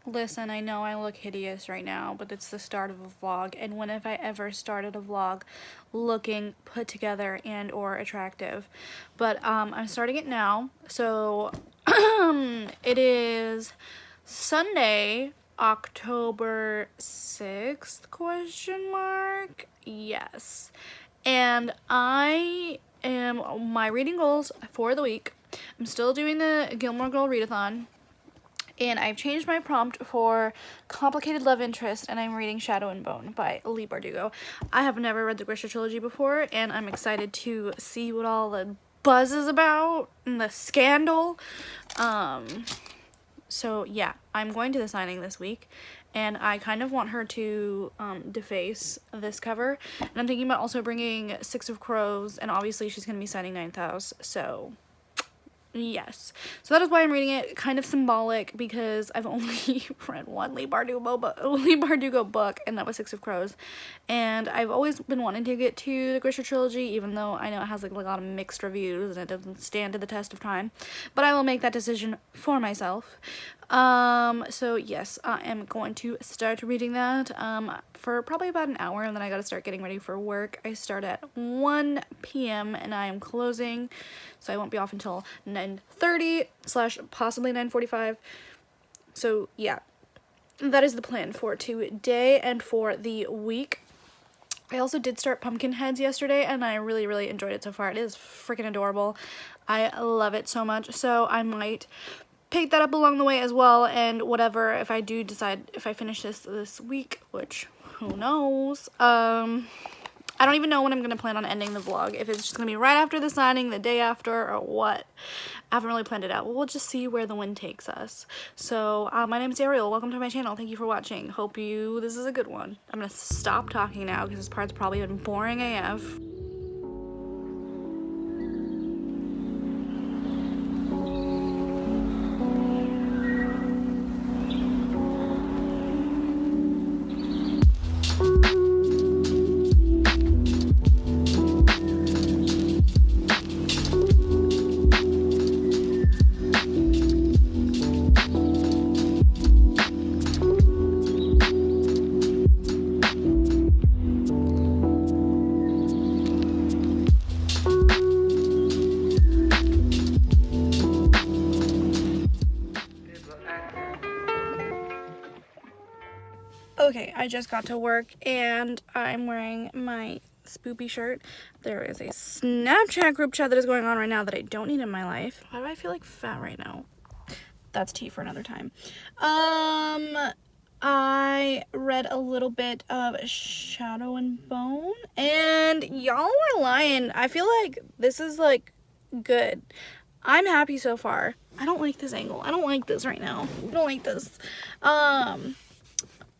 Listen, I know I look hideous right now, but it's the start of a vlog, and when have I ever started a vlog looking put together and or attractive? But I'm starting it now. So it is Sunday, October 6th, question mark? Yes. And my reading goals for the week. I'm still doing the Gilmore Girl readathon. And I've changed my prompt for Complicated Love Interest, and I'm reading Shadow and Bone by Leigh Bardugo. I have never read the Grisha trilogy before, and I'm excited to see what all the buzz is about and the scandal. So yeah, I'm going to the signing this week, and I kind of want her to deface this cover. And I'm thinking about also bringing Six of Crows, and obviously she's going to be signing Ninth House, so yes. So that is why I'm reading it. Kind of symbolic because I've only read one Leigh Bardugo book, and that was Six of Crows. And I've always been wanting to get to the Grisha trilogy, even though I know it has like a lot of mixed reviews and it doesn't stand to the test of time. But I will make that decision for myself. So yes, I am going to start reading that for probably about an hour, and then I gotta start getting ready for work. I start at 1 p.m. and I am closing, so I won't be off until 9:30 / possibly 9:45. So yeah, that is the plan for today and for the week. I also did start Pumpkinheads yesterday, and I really, really enjoyed it so far. It is freaking adorable. I love it so much, so I might pick that up along the way as well, and whatever, if I do decide, if I finish this week, which, who knows, I don't even know when I'm going to plan on ending the vlog, if it's just going to be right after the signing, the day after, or what. I haven't really planned it out. We'll just see where the wind takes us. So, my name is Ariel. Welcome to my channel. Thank you for watching. This is a good one. I'm going to stop talking now, because this part's probably been boring AF. Okay, I just got to work and I'm wearing my spoopy shirt. There is a Snapchat group chat that is going on right now that I don't need in my life. Why do I feel like fat right now? That's tea for another time. I read a little bit of Shadow and Bone, and y'all were lying. I feel like this is like good. I'm happy so far. I don't like this angle. I don't like this right now. I don't like this.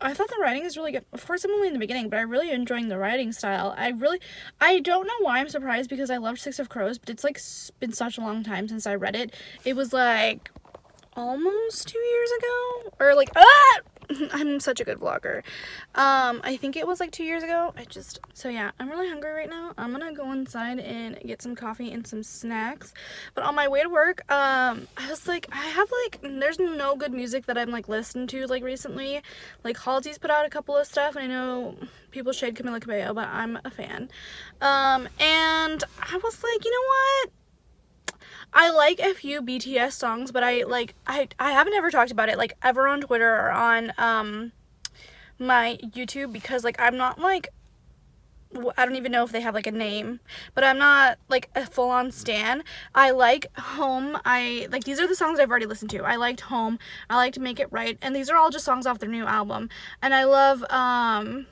I thought the writing is really good. Of course, I'm only in the beginning, but I'm really enjoying the writing style. I don't know why I'm surprised, because I loved Six of Crows, but it's like been such a long time since I read it. It was like almost 2 years ago, or like, I'm such a good vlogger. I think it was like 2 years ago. So yeah, I'm really hungry right now. I'm gonna go inside and get some coffee and some snacks. But on my way to work, I was like, there's no good music that I'm like listening to like recently. Like Halsey's put out a couple of stuff, and I know people shade Camila Cabello, but I'm a fan. And I was like, you know what? I like a few BTS songs, but I haven't ever talked about it like ever on Twitter or on my YouTube, because like I'm not like, I don't even know if they have like a name, but I'm not like a full-on stan. I like Home. These are the songs I've already listened to. I liked Home. I liked Make It Right, and these are all just songs off their new album. And I love Home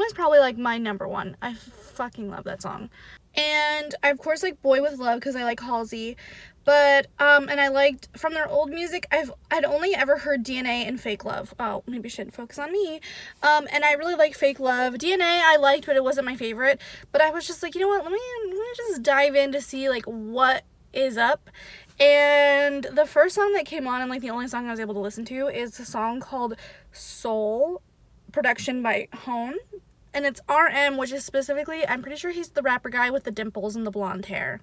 is probably like my number one. I fucking love that song. And I of course like Boy With Love because I like Halsey, but and I liked from their old music, I'd only ever heard DNA and Fake Love. Oh, maybe I shouldn't focus on me. And I really like Fake Love. DNA I liked, but it wasn't my favorite. But I was just like, you know what? Let me just dive in to see like what is up. And the first song that came on, and like the only song I was able to listen to, is a song called Soul, production by Hone. And it's RM, which is specifically, I'm pretty sure he's the rapper guy with the dimples and the blonde hair.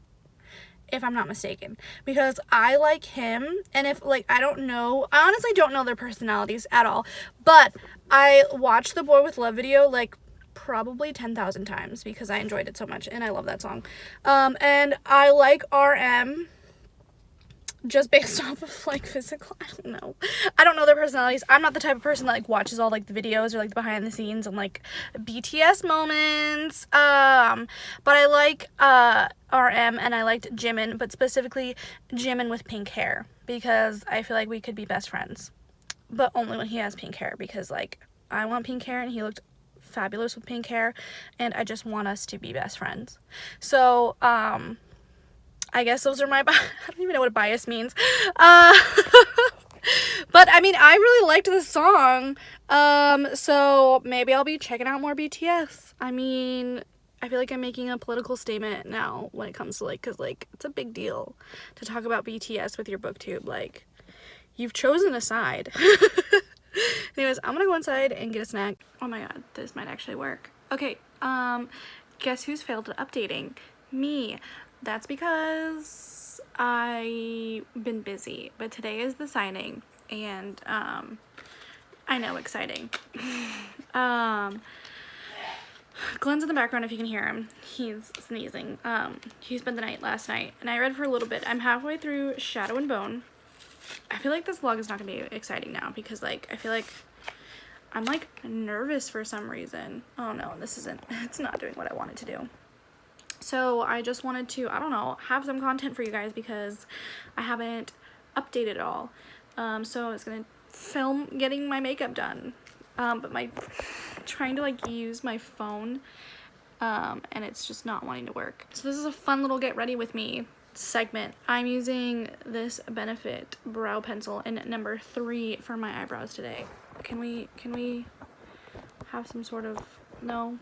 if I'm not mistaken, because I like him, and if, like, I honestly don't know their personalities at all, but I watched the Boy with Love video, like, probably 10,000 times because I enjoyed it so much, and I love that song. And I like RM just based off of, like, physical, I don't know their personalities. I'm not the type of person that, like, watches all, like, the videos or, like, the behind the scenes and, like, BTS moments. But I like RM, and I liked Jimin, but specifically Jimin with pink hair, because I feel like we could be best friends, but only when he has pink hair, because, like, I want pink hair and he looked fabulous with pink hair, and I just want us to be best friends. So I guess those are my I don't even know what bias means. But I mean, I really liked this song. So maybe I'll be checking out more BTS. I mean, I feel like I'm making a political statement now when it comes to, like, cuz, like, it's a big deal to talk about BTS with your booktube. Like, you've chosen a side. Anyways, I'm gonna go inside and get a snack. Oh my god, this might actually work. Okay, guess who's failed at updating? Me. That's because I've been busy, but today is the signing, and I know, exciting. Glenn's in the background if you can hear him. He's sneezing. He spent the night last night, and I read for a little bit. I'm halfway through Shadow and Bone. I feel like this vlog is not gonna be exciting now because, like, I feel like I'm, like, nervous for some reason. Oh no, it's not doing what I want it to do. So I just wanted to, I don't know, have some content for you guys because I haven't updated at all. So I was gonna film getting my makeup done, but trying to, like, use my phone, and it's just not wanting to work. So this is a fun little get ready with me segment. I'm using this Benefit brow pencil in number 3 for my eyebrows today. Can we have some sort of, no?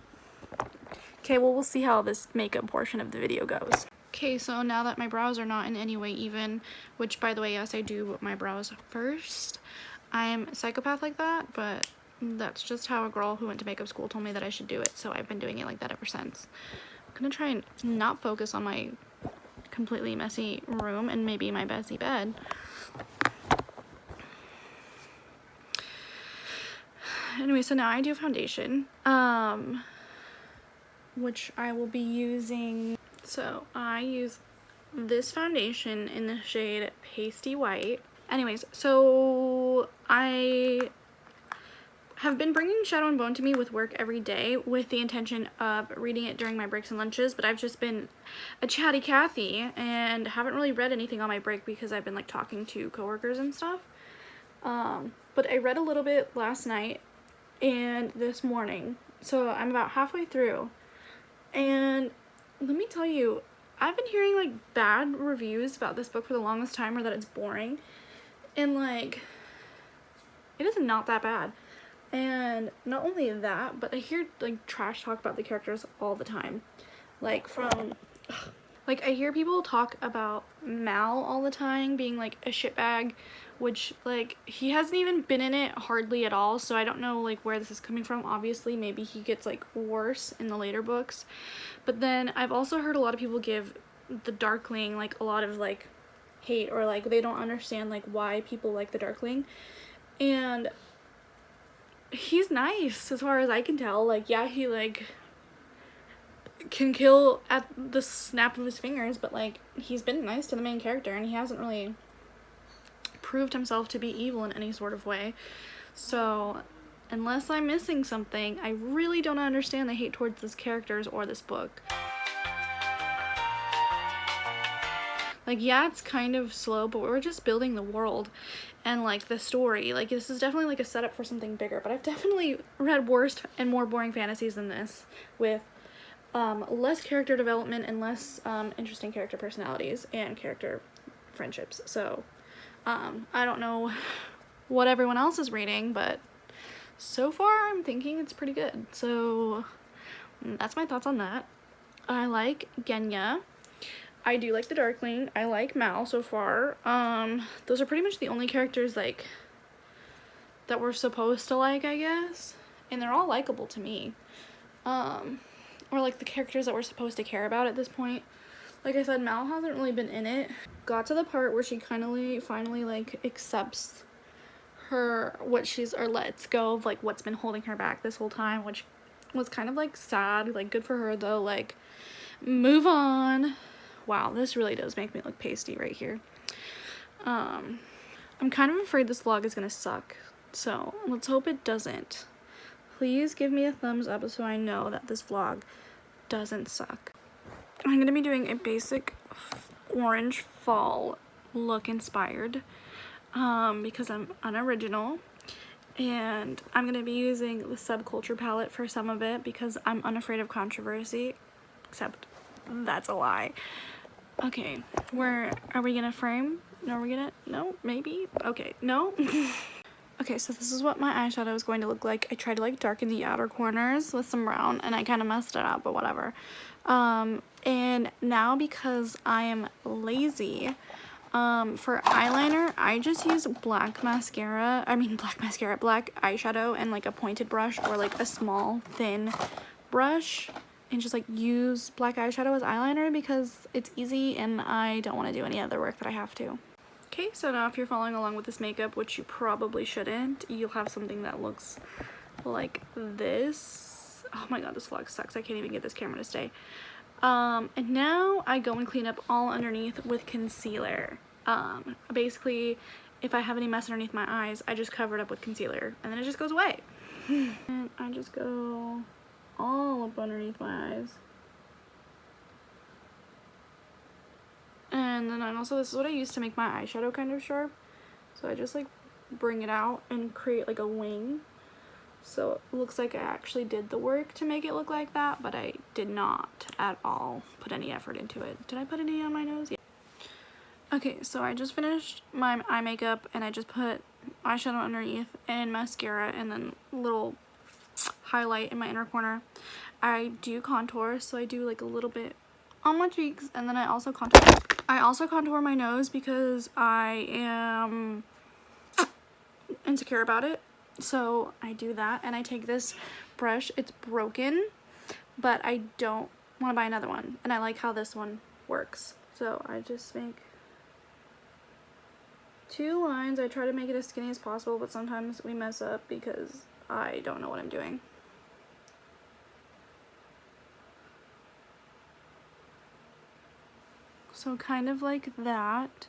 Okay, well, we'll see how this makeup portion of the video goes. Okay, so now that my brows are not in any way even, which, by the way, yes, I do my brows first. I'm a psychopath like that, but that's just how a girl who went to makeup school told me that I should do it, so I've been doing it like that ever since. I'm gonna try and not focus on my completely messy room and maybe my messy bed. Anyway, so now I do foundation, which I will be using. So I use this foundation in the shade Pasty White. Anyways, so I have been bringing Shadow and Bone to me with work every day with the intention of reading it during my breaks and lunches, but I've just been a chatty Cathy and haven't really read anything on my break because I've been, like, talking to coworkers and stuff. But I read a little bit last night and this morning, so I'm about halfway through, and let me tell you, I've been hearing, like, bad reviews about this book for the longest time, or that it's boring, and, like, it is not that bad. And not only that, but I hear, like, trash talk about the characters all the time, like, I hear people talk about Mal all the time being, like, a shitbag, which, like, he hasn't even been in it hardly at all, so I don't know, like, where this is coming from. Obviously, maybe he gets, like, worse in the later books. But then I've also heard a lot of people give the Darkling, like, a lot of, like, hate, or, like, they don't understand, like, why people like the Darkling. And he's nice, as far as I can tell. Like, yeah, he, like, can kill at the snap of his fingers, but, like, he's been nice to the main character, and he hasn't really proved himself to be evil in any sort of way. So unless I'm missing something, I really don't understand the hate towards this characters or this book. Like, yeah, it's kind of slow, but we're just building the world and, like, the story. Like, this is definitely, like, a setup for something bigger, but I've definitely read worse and more boring fantasies than this, with less character development and less interesting character personalities and character friendships. So I don't know what everyone else is reading, but so far I'm thinking it's pretty good. So that's my thoughts on that. I like Genya. I do like the Darkling. I like Mal so far. Those are pretty much the only characters, like, that we're supposed to like, I guess. And they're all likable to me. Or, like, the characters that we're supposed to care about at this point. Like I said, Mal hasn't really been in it. Got to the part where she kind of finally like accepts lets go of like what's been holding her back this whole time, which was kind of like sad. Like good for her though, like move on. Wow, this really does make me look pasty right here. I'm kind of afraid this vlog is gonna suck, so let's hope it doesn't. Please give me a thumbs up so I know that this vlog doesn't suck. I'm gonna be doing a basic orange fall look inspired because I'm unoriginal, and I'm gonna be using the Subculture palette for some of it because I'm unafraid of controversy, except that's a lie. Okay, where are we gonna frame? No, maybe? Okay, no? Okay, so this is what my eyeshadow is going to look like. I tried to like darken the outer corners with some brown and I kind of messed it up, but whatever. And now because I am lazy, for eyeliner, I just use black eyeshadow and like a pointed brush or like a small thin brush, and just like use black eyeshadow as eyeliner because it's easy and I don't want to do any other work that I have to. Okay, so now if you're following along with this makeup, which you probably shouldn't, you'll have something that looks like this. Oh my god, this vlog sucks. I can't even get this camera to stay. And now I go and clean up all underneath with concealer. Basically, if I have any mess underneath my eyes, I just cover it up with concealer and then it just goes away. And I just go all up underneath my eyes. And then this is what I use to make my eyeshadow kind of sharp. So I just like bring it out and create like a wing. So it looks like I actually did the work to make it look like that, but I did not at all put any effort into it. Did I put any on my nose? Yeah. Okay, so I just finished my eye makeup and I just put eyeshadow underneath and mascara and then a little highlight in my inner corner. I do contour, so I do like a little bit on my cheeks, and then I also contour my nose because I am insecure about it. So I do that, and I take this brush. It's broken, but I don't want to buy another one, and I like how this one works. So I just make 2 lines. I try to make it as skinny as possible, but sometimes we mess up because I don't know what I'm doing. So kind of like that.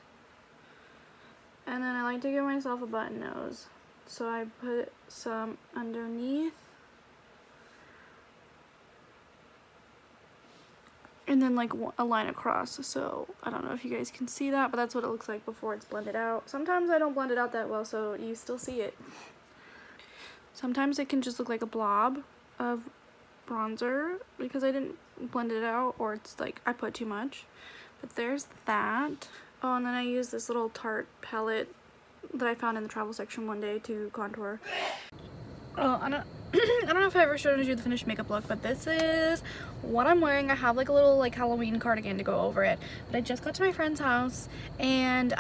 And then I like to give myself a button nose. So I put some underneath. And then like a line across. So I don't know if you guys can see that, but that's what it looks like before it's blended out. Sometimes I don't blend it out that well, so you still see it. Sometimes it can just look like a blob of bronzer because I didn't blend it out, or it's like I put too much. But there's that. Oh, and then I use this little Tarte palette that I found in the travel section one day to contour. Oh, I don't know if I ever showed you the finished makeup look, but this is what I'm wearing. I have like a little like Halloween cardigan to go over it. But I just got to my friend's house, and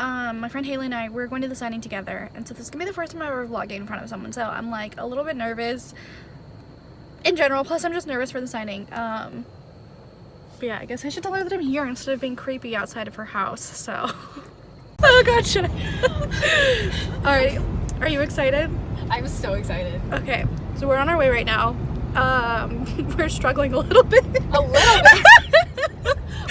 my friend Haley and we're going to the signing together. And so this is gonna be the first time I'm ever vlogging in front of someone. So I'm like a little bit nervous in general. Plus I'm just nervous for the signing. But yeah, I guess I should tell her that I'm here instead of being creepy outside of her house, so. Oh god, should I? Alright, are you excited? I'm so excited. Okay, so we're on our way right now. We're struggling a little bit. A little bit?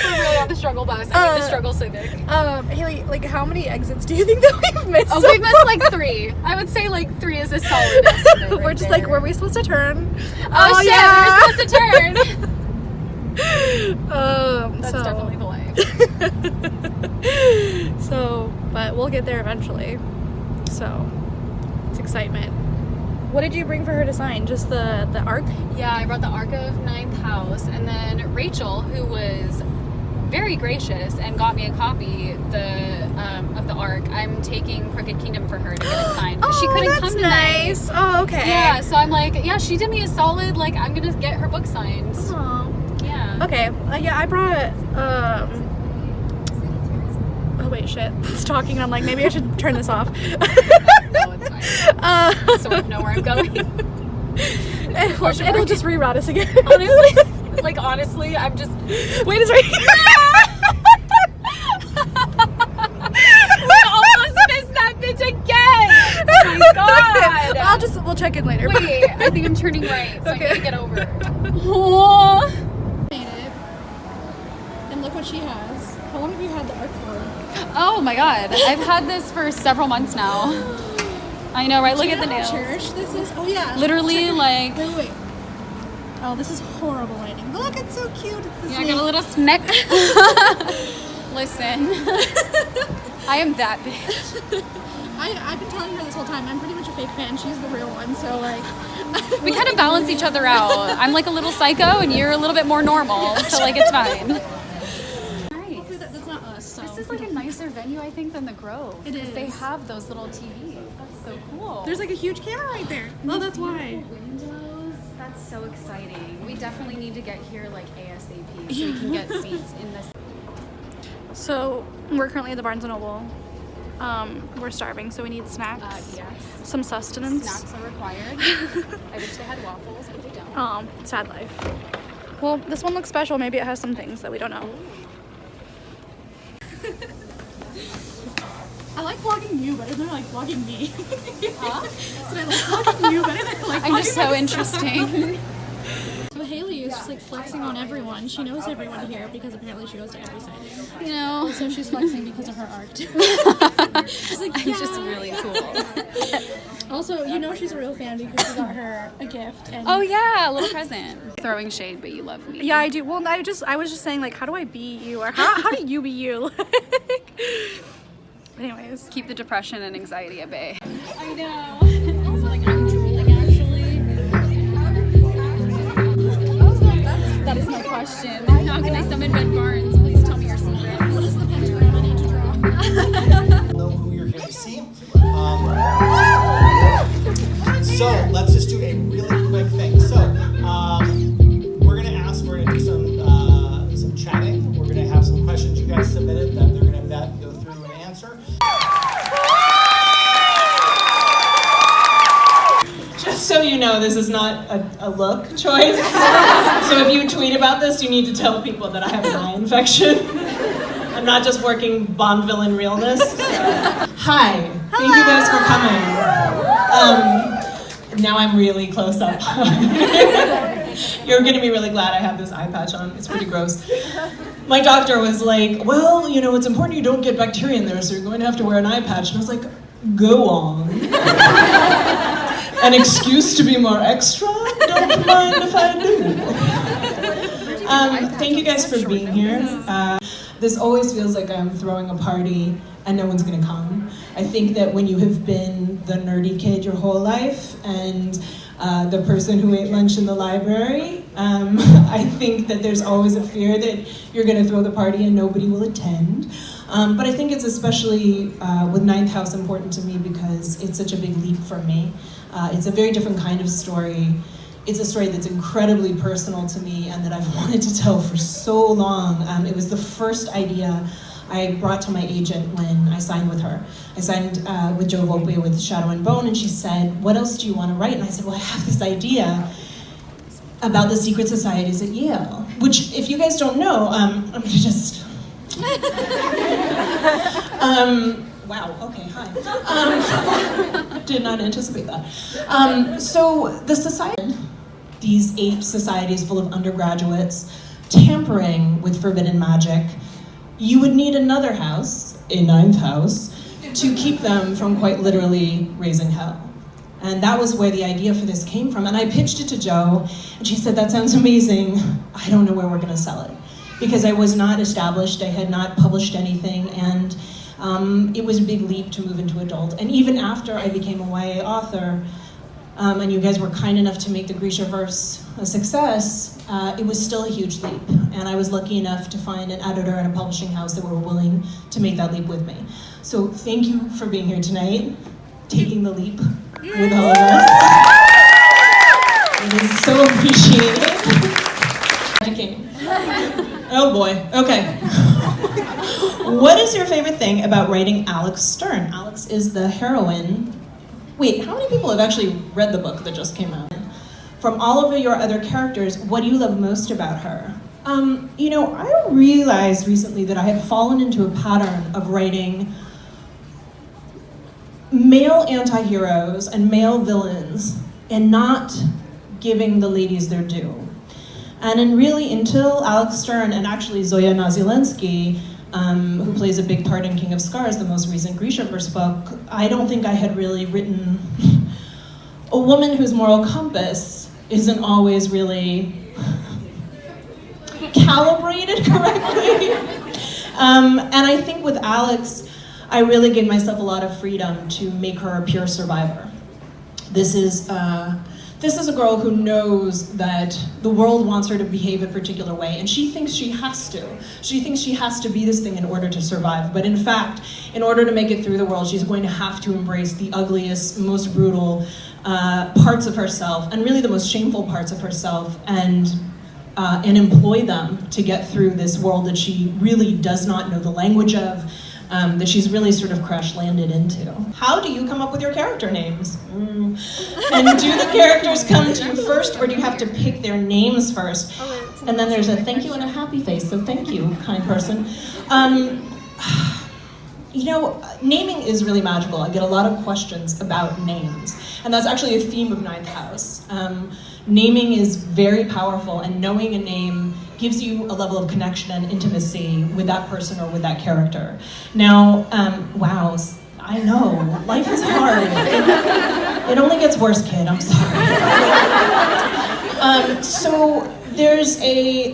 We're really on the struggle bus. I mean the struggle civic. Haley, like how many exits do you think that we've missed? Oh, we've missed like 3. I would say like 3 is a solid estimate. Right, we're just there. Like, were we supposed to turn? Oh shit, yeah. we were supposed to turn. That's so. definitely the way. So, but we'll get there eventually. So, it's excitement. What did you bring for her to sign? Just the arc? Yeah, I brought the Arc of Ninth House, and then Rachel, who was very gracious and got me a copy of the Arc. I'm taking Crooked Kingdom for her to get it signed. Oh, she couldn't come tonight. Nice. Oh, okay. Yeah, so I'm like, yeah, she did me a solid, like, I'm gonna get her book signed. Oh. Yeah. Okay. Yeah, I brought, oh wait, shit. It's talking and I'm like, maybe I should turn this off. No, it's fine. I sort of know where I'm going. It'll just reroute us again. Honestly, I'm just... Wait, it's right here. we'll check in later. Wait, I think I'm turning right, so Okay. I need to get over. Oh. Made it. And look what she has. How long have you had the arc for? Oh my god, I've had this for several months now. I know, right? Look at the nails. Cherish this is. Oh yeah. Literally, like. Wait. Oh, this is horrible lighting. Look, it's so cute. It's the Yeah, I snake. got a little snack. Listen, I am that bitch. I've been telling her this whole time. I'm pretty much a fake fan. She's the real one. So like. We kind of balance each other out. I'm like a little psycho, and you're a little bit more normal. So like it's fine. Hopefully that's not us. So. This is like a nicer venue, I think, than the Grove. It 'cause They is. have those little TVs. That's so cool. There's like a huge camera right there. Oh, that's why. Windows. That's so exciting. We definitely need to get here like ASAP so we can get seats in this. So we're currently at the Barnes & Noble. We're starving, so we need snacks. Yes. Some sustenance. Snacks are required. I wish they had waffles, but they don't. Sad life. Well, this one looks special. Maybe it has some things that we don't know. I like vlogging you better than I like vlogging me. Huh? So I like vlogging you better than I like I'm just vlogging so myself. interesting. So Haley is just like flexing on everyone. She knows everyone here because apparently she goes to every signing. You know, So she's flexing because of her art. She's like, it's just really cool. Also, you know she's a real fan because you got her a gift. And Oh yeah, a little present. Throwing shade, but you love me. yeah, I do. Well, I was just saying like, how do I be you, or how do you be you? Anyways, Keep the depression and anxiety at bay. I know. also like I'm drooling actually. That is my question. How can I summon Red Barnes? Please tell me your secret. What is the pentagram I need to draw? Know who you're here to see. So let's just do a really quick thing. So we're gonna do some chatting. We're gonna have some questions you guys submitted that they're gonna have that go through and answer. Just so you know, this is not a look choice. So if you tweet about this, you need to tell people that I have an eye infection. I'm not just working Bond villain realness. So. Hi, thank you guys for coming. Now I'm really close up. You're gonna be really glad I have this eye patch on. It's pretty gross. My doctor was like, well, you know, it's important you don't get bacteria in there, so you're going to have to wear an eye patch. And I was like, go on. An excuse to be more extra? Don't mind if I do. Thank you guys for being here. This always feels like I'm throwing a party and no one's gonna come. I think that when you have been the nerdy kid your whole life and the person who ate lunch in the library, I think that there's always a fear that you're gonna throw the party and nobody will attend. But I think it's especially with Ninth House important to me because it's such a big leap for me. It's a very different kind of story. It's a story that's incredibly personal to me and that I've wanted to tell for so long. It was the first idea I brought to my agent when I signed with her. I signed with Jo Volpe with Shadow and Bone, and she said, what else do you want to write? And I said, well, I have this idea about the secret societies at Yale, which, if you guys don't know, I'm gonna just... wow, okay, hi. Did not anticipate that. So the society, these 8 societies full of undergraduates, tampering with forbidden magic, you would need another house, a 9th house, to keep them from quite literally raising hell. And that was where the idea for this came from. And I pitched it to Jo, and she said, that sounds amazing. I don't know where we're gonna sell it. Because I was not established, I had not published anything, and it was a big leap to move into adult. And even after I became a YA author, and you guys were kind enough to make the Grishaverse a success, it was still a huge leap. And I was lucky enough to find an editor and a publishing house that were willing to make that leap with me. So thank you for being here tonight, taking the leap with all of us. It is so appreciated. Oh boy, okay. What is your favorite thing about writing Alex Stern? Alex is the heroine. Wait, how many people have actually read the book that just came out? From all of your other characters, what do you love most about her? You know, I realized recently that I had fallen into a pattern of writing male anti-heroes and male villains and not giving the ladies their due. And really, until Alex Stern and actually Zoya Nazilensky, who plays a big part in King of Scars, the most recent Grishaverse book, I don't think I had really written a woman whose moral compass isn't always really calibrated correctly. And I think with Alex, I really gave myself a lot of freedom to make her a pure survivor. This is a girl who knows that the world wants her to behave a particular way, and she thinks she has to. She thinks she has to be this thing in order to survive. But in fact, in order to make it through the world, she's going to have to embrace the ugliest, most brutal parts of herself, and really the most shameful parts of herself, and employ them to get through this world that she really does not know the language of, that she's really sort of crash landed into. How do you come up with your character names? And do the characters come to you first, or do you have to pick their names first? And then there's a thank you and a happy face, so thank you, kind person. You know, naming is really magical. I get a lot of questions about names, and that's actually a theme of Ninth House. Naming is very powerful, and knowing a name gives you a level of connection and intimacy with that person or with that character. Now, wow, I know, life is hard. It only gets worse, kid, I'm sorry. So there's a,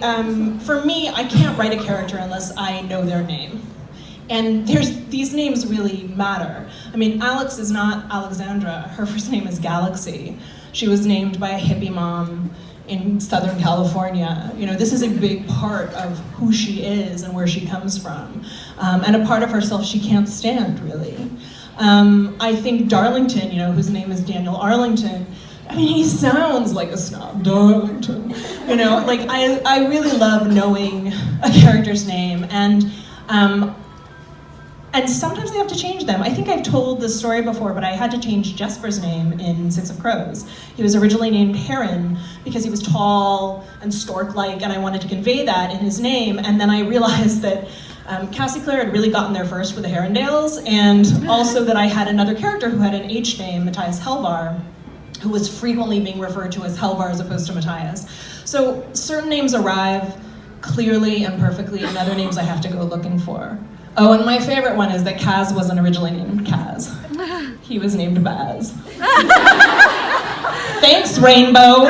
for me, I can't write a character unless I know their name. And these names really matter. I mean, Alex is not Alexandra, her first name is Galaxy. She was named by a hippie mom in Southern California. You know, this is a big part of who she is and where she comes from, and a part of herself she can't stand, really. I think Darlington, you know, whose name is Daniel Arlington, I mean, he sounds like a snob, Darlington. You know, like, I really love knowing a character's name, and sometimes I have to change them. I think I've told this story before, but I had to change Jesper's name in Six of Crows. He was originally named Heron because he was tall and stork-like, and I wanted to convey that in his name. And then I realized that Cassie Clare had really gotten there first with the Herondales, and also that I had another character who had an H name, Matthias Helvar, who was frequently being referred to as Helvar as opposed to Matthias. So certain names arrive clearly and perfectly, and other names I have to go looking for. Oh, and my favorite one is that Kaz wasn't originally named Kaz. He was named Baz. Thanks, Rainbow.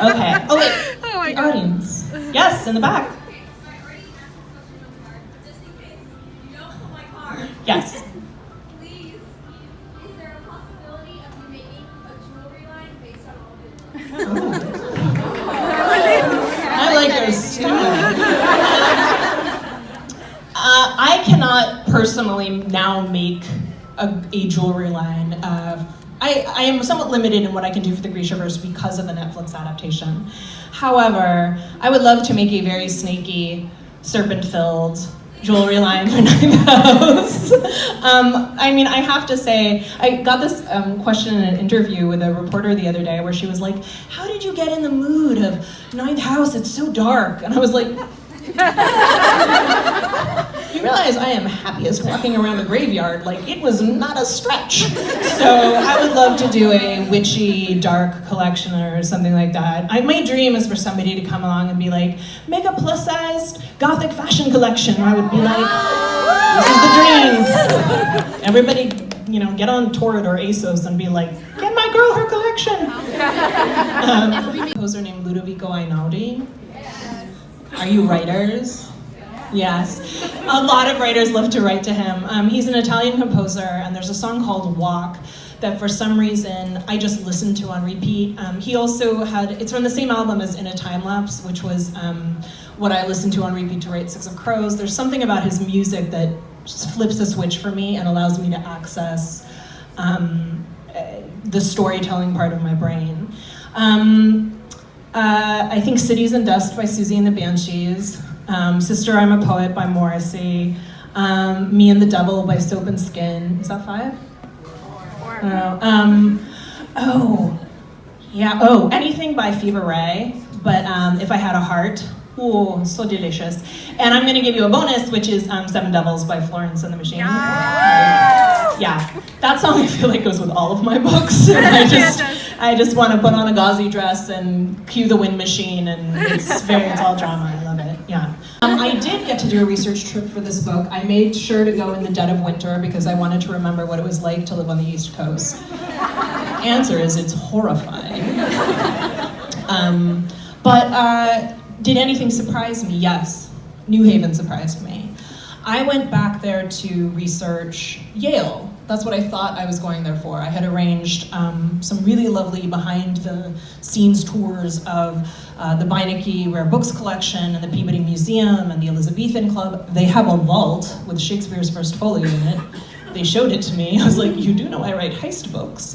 Okay. Oh, wait. Oh my the God. audience. Yes, in the back. Yes. Please, is there a possibility of you making a jewelry line based on all of it? I like your style. I cannot personally now make a jewelry line. I am somewhat limited in what I can do for the Grishaverse because of the Netflix adaptation. However, I would love to make a very snaky, serpent-filled jewelry line for Ninth House. I mean, I have to say, I got this question in an interview with a reporter the other day where she was like, how did you get in the mood of Ninth House? It's so dark. And I was like, you realize I am happiest walking around the graveyard, like it was not a stretch. So I would love to do a witchy, dark collection or something like that. My dream is for somebody to come along and be like, make a plus-sized gothic fashion collection. I would be like, this is the dream. Everybody, you know, get on Torrid or ASOS and be like, get my girl her collection. Composer named Ludovico Einaudi. Are you writers? Yes. A lot of writers love to write to him. He's an Italian composer, and there's a song called Walk that for some reason I just listened to on repeat. He also had, it's from the same album as In a Time Lapse, which was what I listened to on repeat to write Six of Crows. There's something about his music that just flips a switch for me and allows me to access the storytelling part of my brain. I think Cities and Dust by Susie and the Banshees, Sister, I'm a Poet by Morrissey, Me and the Devil by Soap and Skin. Is that 5? 4. Anything by Fever Ray, but If I Had a Heart. Oh, so delicious. And I'm going to give you a bonus, which is Seven Devils by Florence and the Machine. Yeah. Yeah, that song I feel like goes with all of my books. And I just want to put on a gauzy dress and cue the wind machine, and it's all drama. I love it. Yeah. I did get to do a research trip for this book. I made sure to go in the dead of winter because I wanted to remember what it was like to live on the East Coast. Answer is it's horrifying. But did anything surprise me? Yes. New Haven surprised me. I went back there to research Yale. That's what I thought I was going there for. I had arranged some really lovely behind-the-scenes tours of the Beinecke Rare Books Collection and the Peabody Museum and the Elizabethan Club. They have a vault with Shakespeare's First Folio in it. They showed it to me. I was like, you do know I write heist books.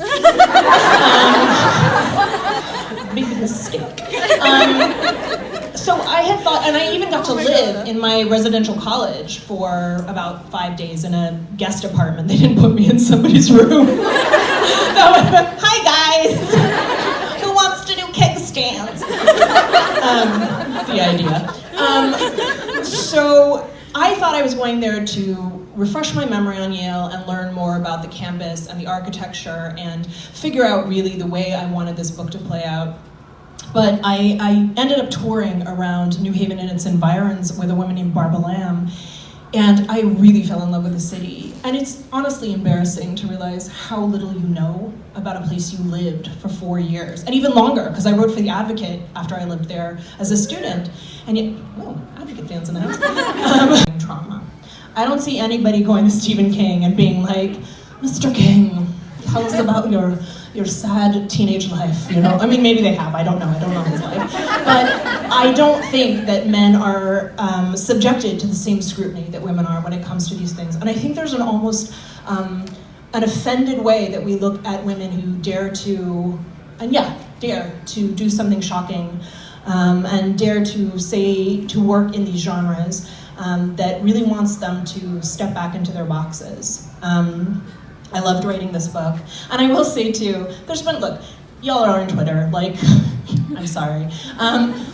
Big mistake. So I had thought, and I even got to live in my residential college for about 5 days in a guest apartment. They didn't put me in somebody's room. Hi guys, who wants to do keg stands? The idea. So I thought I was going there to refresh my memory on Yale and learn more about the campus and the architecture and figure out really the way I wanted this book to play out. But I ended up touring around New Haven and its environs with a woman named Barbara Lamb, and I really fell in love with the city. And it's honestly embarrassing to realize how little you know about a place you lived for 4 years, and even longer, because I wrote for The Advocate after I lived there as a student. And yet, Advocate fans in the house. Trauma. I don't see anybody going to Stephen King and being like, Mr. King, tell us about your sad teenage life, you know? I mean, maybe they have, I don't know his life. But I don't think that men are subjected to the same scrutiny that women are when it comes to these things. And I think there's an almost an offended way that we look at women who dare to do something shocking and dare to work in these genres that really wants them to step back into their boxes. I loved writing this book. And I will say too, look, y'all are on Twitter, like, I'm sorry.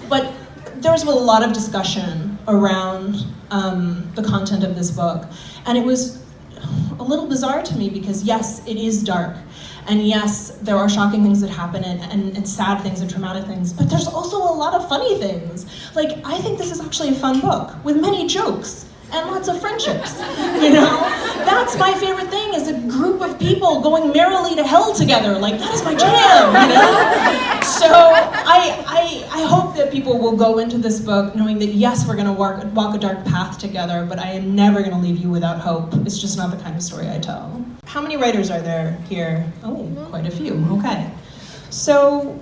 But there was a lot of discussion around the content of this book. And it was a little bizarre to me because yes, it is dark. And yes, there are shocking things that happen and sad things and traumatic things, but there's also a lot of funny things. Like, I think this is actually a fun book with many jokes and lots of friendships, you know? That's my favorite thing, is a group of people going merrily to hell together. Like, that is my jam, you know? So I hope that people will go into this book knowing that yes, we're gonna walk a dark path together, but I am never gonna leave you without hope. It's just not the kind of story I tell. How many writers are there here? Oh, quite a few, okay. So,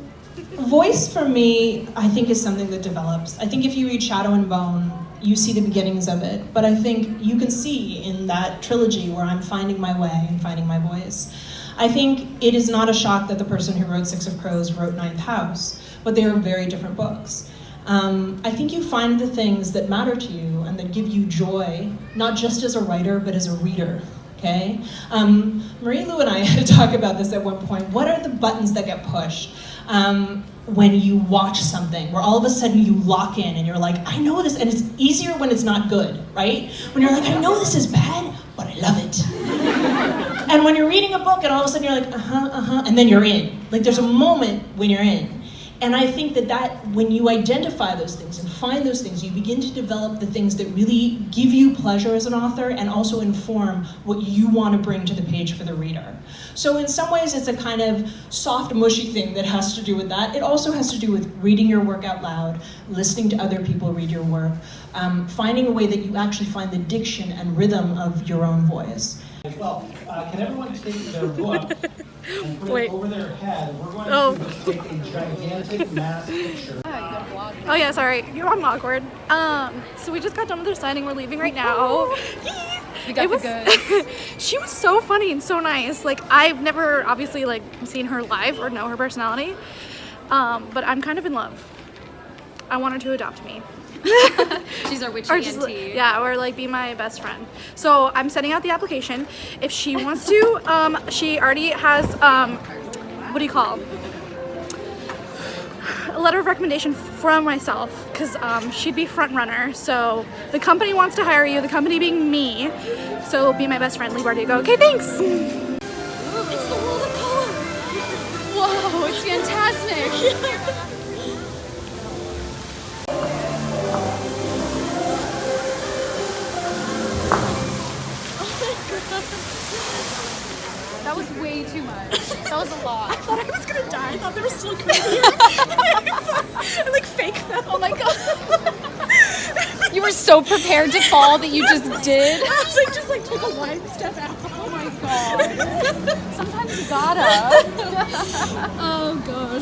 voice for me, I think, is something that develops. I think if you read Shadow and Bone, you see the beginnings of it, but I think you can see in that trilogy where I'm finding my way and finding my voice. I think it is not a shock that the person who wrote Six of Crows wrote Ninth House, but they are very different books. I think you find the things that matter to you and that give you joy, not just as a writer, but as a reader, okay? Marie Lou and I had to talk about this at one point. What are the buttons that get pushed? When you watch something, where all of a sudden you lock in and you're like, I know this, and it's easier when it's not good, right? When you're like, I know this is bad, but I love it. And when you're reading a book and all of a sudden you're like, and then you're in. Like, there's a moment when you're in. And I think that when you identify those things and find those things, you begin to develop the things that really give you pleasure as an author and also inform what you want to bring to the page for the reader. So in some ways, it's a kind of soft, mushy thing that has to do with that. It also has to do with reading your work out loud, listening to other people read your work, finding a way that you actually find the diction and rhythm of your own voice. Well, can everyone take their book and put it over their head? We're going to take a gigantic mass picture. Oh yeah, sorry. You're on awkward. So we just got done with our signing. We're leaving right now. We got the goods. She was so funny and so nice. Like, I've never obviously like seen her live or know her personality. But I'm kind of in love. I want her to adopt me. She's our witchy auntie. Yeah, or like be my best friend. So I'm sending out the application. If she wants to, she already has what do you call? letter of recommendation from myself because she'd be front runner. So the company wants to hire you, the company being me. So be my best friend, Leigh Bardugo. Okay, thanks. It's the world of color. Whoa, it's fantastic. That was way too much. That was a lot. I thought I was gonna die. I thought there was still a comedian. I like fake them. Oh my god. You were so prepared to fall that you just did. I was like, just like take a wide step out. Oh my god. Sometimes you gotta. Oh god.